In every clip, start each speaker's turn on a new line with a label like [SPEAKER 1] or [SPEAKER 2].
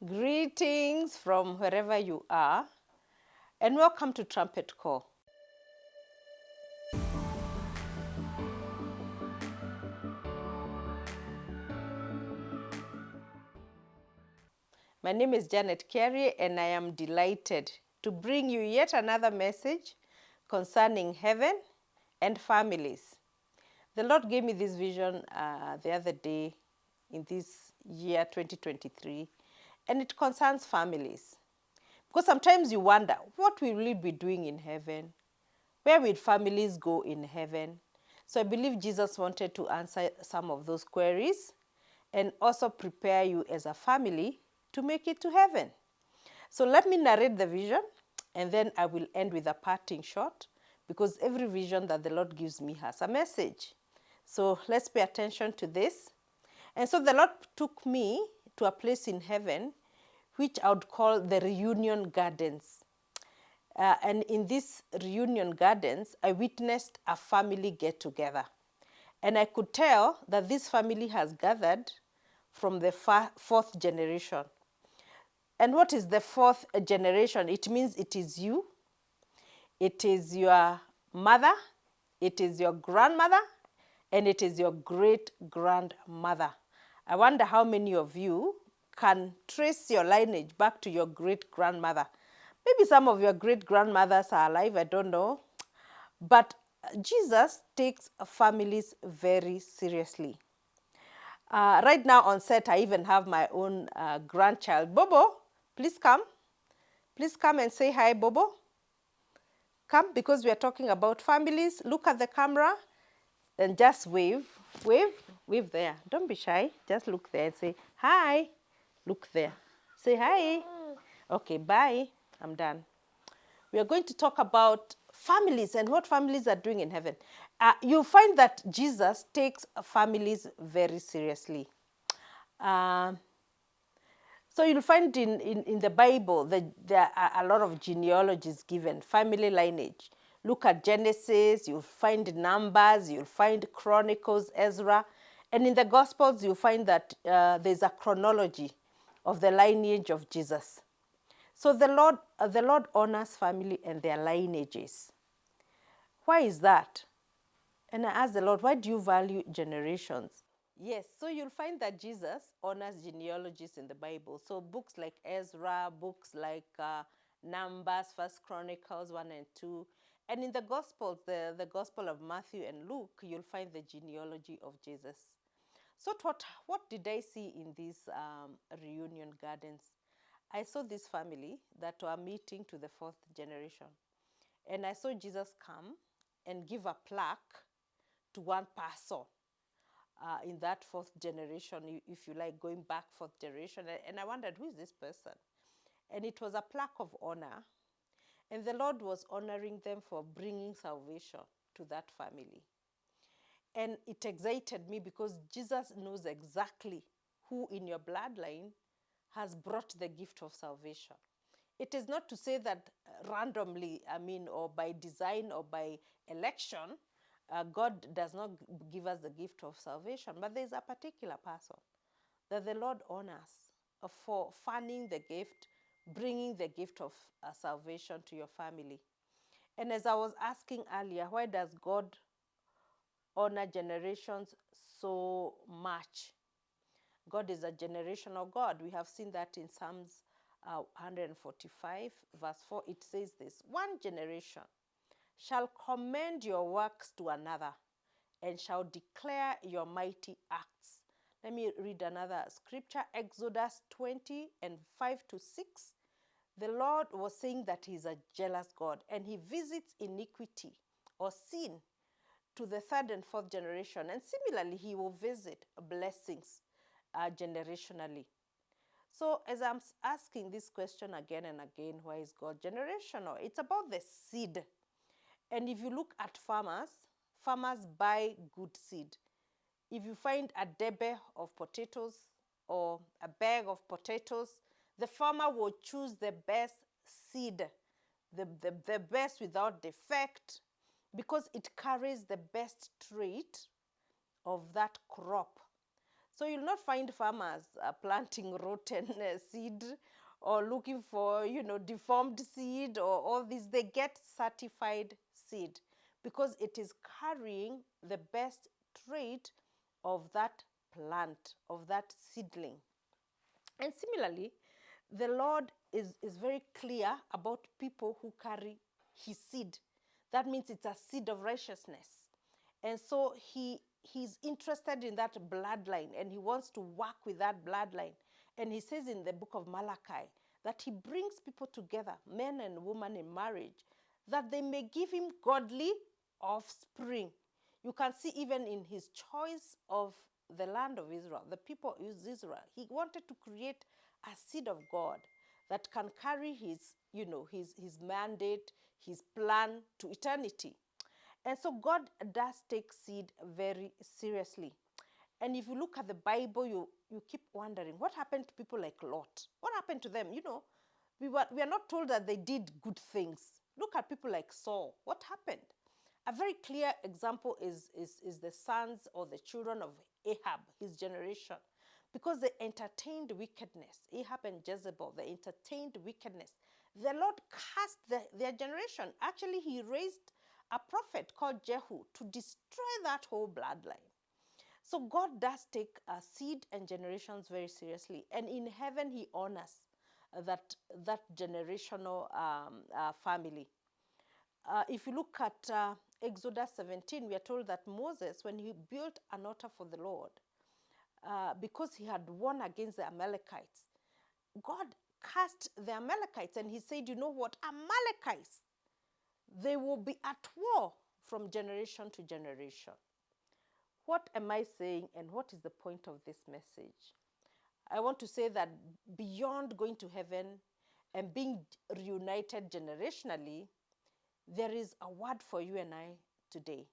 [SPEAKER 1] Greetings from wherever you are, and welcome to Trumpet Call. My name is Janet Carey, and I am delighted to bring you yet another message concerning heaven and families. The Lord gave me this vision the other day in this year 2023, and it concerns families. Because sometimes you wonder, what will we be doing in heaven? Where will families go in heaven? So I believe Jesus wanted to answer some of those queries and also prepare you as a family to make it to heaven. So let me narrate the vision, and then I will end with a parting shot, because every vision that the Lord gives me has a message. So let's pay attention to this. And so the Lord took me to a place in heaven which I would call the reunion gardens. And in these reunion gardens, I witnessed a family get together. And I could tell that this family has gathered from the fourth generation. And what is the fourth generation? It means it is you, it is your mother, it is your grandmother, and it is your great grandmother. I wonder how many of you can trace your lineage back to your great grandmother. Maybe some of your great grandmothers are alive, I don't know. But Jesus takes families very seriously. Right now on set, I even have my own grandchild. Bobo, please come. Please come and say hi, Bobo. Come, because we are talking about families. Look at the camera and just wave. Wave, wave there. Don't be shy. Just look there and say hi. Look there. Say hi. Okay, bye. I'm done. We are going to talk about families and what families are doing in heaven. You'll find that Jesus takes families very seriously. So you'll find in the Bible that there are a lot of genealogies given, family lineage. Look at Genesis, you'll find Numbers, you'll find Chronicles, Ezra. And in the Gospels, you'll find that there's a chronology of the lineage of Jesus. So the Lord honors family and their lineages. Why is that? And I asked the Lord, why do you value generations? Yes, so you'll find that Jesus honors genealogies in the Bible. So books like Ezra, books like Numbers, First Chronicles 1 and 2. And in the Gospels, the Gospel of Matthew and Luke, you'll find the genealogy of Jesus. So what did I see in these reunion gardens? I saw this family that were meeting to the fourth generation. And I saw Jesus come and give a plaque to one person in that fourth generation, if you like, going back fourth generation. And I wondered, who is this person? And it was a plaque of honor. And the Lord was honoring them for bringing salvation to that family. And it excited me because Jesus knows exactly who in your bloodline has brought the gift of salvation. It is not to say that randomly, or by design or by election, God does not give us the gift of salvation, but there's a particular person that the Lord honors for fanning the gift, bringing the gift of salvation to your family. And as I was asking earlier, why does God honor generations so much? God is a generational God. We have seen that in Psalms 145, verse 4. It says this: one generation shall commend your works to another and shall declare your mighty acts. Let me read another scripture, Exodus 20 and 5 to 6. The Lord was saying that He is a jealous God and He visits iniquity or sin to the third and fourth generation. And similarly, He will visit blessings generationally. So as I'm asking this question again and again, why is God generational? It's about the seed. And if you look at farmers, farmers buy good seed. If you find a debe of potatoes or a bag of potatoes, the farmer will choose the best seed, the best without defect, because it carries the best trait of that crop. So you'll not find farmers planting rotten seed or looking for, deformed seed or all this. They get certified seed because it is carrying the best trait of that plant, of that seedling. And similarly, the Lord is very clear about people who carry his seed. That means it's a seed of righteousness. And so he's interested in that bloodline and he wants to work with that bloodline. And he says in the book of Malachi that he brings people together, men and women in marriage, that they may give him godly offspring. You can see even in his choice of the land of Israel, the people of Israel, he wanted to create a seed of God that can carry his mandate, his plan to eternity. And so God does take seed very seriously. And if you look at the Bible, you keep wondering, what happened to people like Lot? What happened to them? We are not told that they did good things. Look at people like Saul. What happened? A very clear example is the sons or the children of Ahab, his generation, because they entertained wickedness. Ahab and Jezebel, they entertained wickedness. The Lord cast their generation. Actually, he raised a prophet called Jehu to destroy that whole bloodline. So God does take seed and generations very seriously. And in heaven, he honors that generational family. If you look at Exodus 17, we are told that Moses, when he built an altar for the Lord, because he had won against the Amalekites, God cast the Amalekites and he said, you know what, Amalekites, they will be at war from generation to generation. What am I saying and what is the point of this message? I want to say that beyond going to heaven and being reunited generationally, there is a word for you and I today.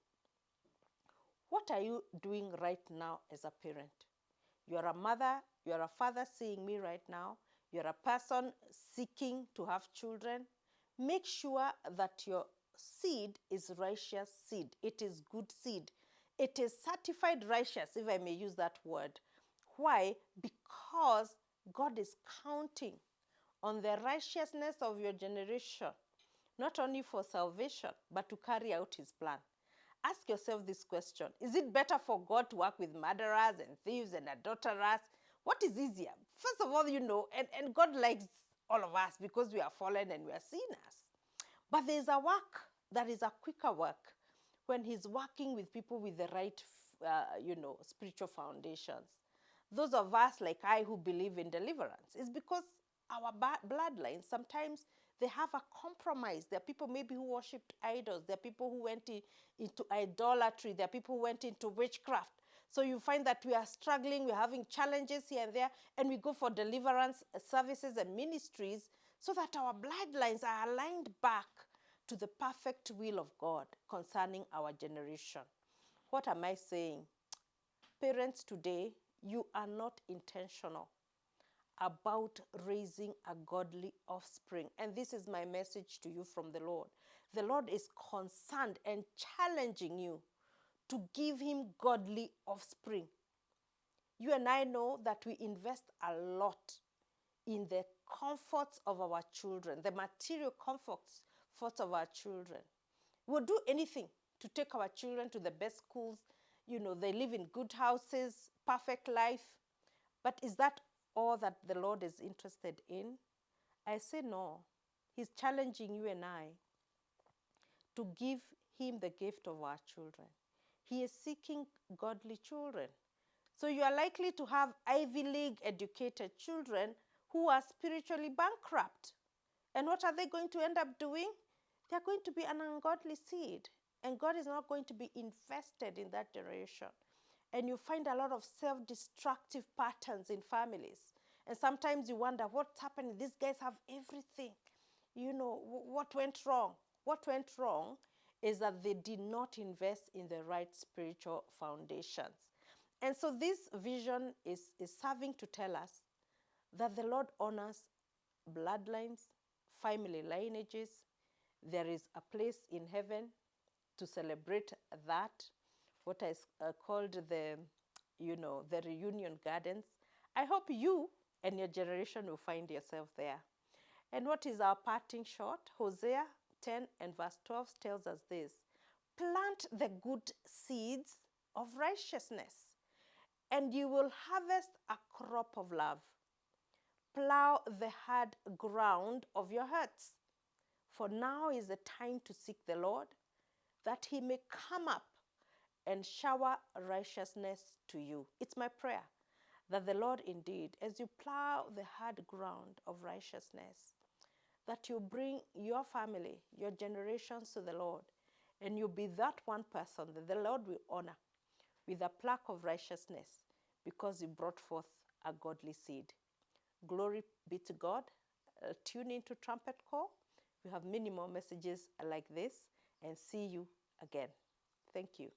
[SPEAKER 1] What are you doing right now as a parent? You're a mother, you're a father seeing me right now, you're a person seeking to have children. Make sure that your seed is righteous seed. It is good seed. It is certified righteous, if I may use that word. Why? Because God is counting on the righteousness of your generation, not only for salvation, but to carry out his plan. Ask yourself this question. Is it better for God to work with murderers and thieves and adulterers? What is easier? First of all, and God likes all of us because we are fallen and we are sinners. But there is a work that is a quicker work when he's working with people with the right, spiritual foundations. Those of us like I who believe in deliverance is because our bloodlines, sometimes they have a compromise. There are people maybe who worshipped idols. There are people who went into idolatry. There are people who went into witchcraft. So you find that we are struggling, we're having challenges here and there, and we go for deliverance services and ministries so that our bloodlines are aligned back to the perfect will of God concerning our generation. What am I saying? Parents today, you are not intentional about raising a godly offspring. And this is my message to you from the Lord. The Lord is concerned and challenging you to give him godly offspring. You and I know that we invest a lot in the comforts of our children, the material comforts of our children. We'll do anything to take our children to the best schools. They live in good houses, perfect life. But is that all that the Lord is interested in? I say no. He's challenging you and I to give him the gift of our children. He is seeking godly children. So you are likely to have Ivy League educated children who are spiritually bankrupt. And what are they going to end up doing? They are going to be an ungodly seed. And God is not going to be invested in that generation. And you find a lot of self-destructive patterns in families. And sometimes you wonder, what's happening? These guys have everything. What went wrong? What went wrong is that they did not invest in the right spiritual foundations. And so this vision is serving to tell us that the Lord honors bloodlines, family lineages. There is a place in heaven to celebrate that, what is called the the reunion gardens. I hope you and your generation will find yourself there. And what is our parting shot? Hosea 10 and verse 12 tells us this: plant the good seeds of righteousness, and you will harvest a crop of love. Plow the hard ground of your hearts, for now is the time to seek the Lord, that he may come up and shower righteousness to you. It's my prayer that the Lord indeed, as you plow the hard ground of righteousness, that you bring your family, your generations to the Lord, and you be that one person that the Lord will honor with a plaque of righteousness because you brought forth a godly seed. Glory be to God. Tune into Trumpet Call. We have many more messages like this, and see you again. Thank you.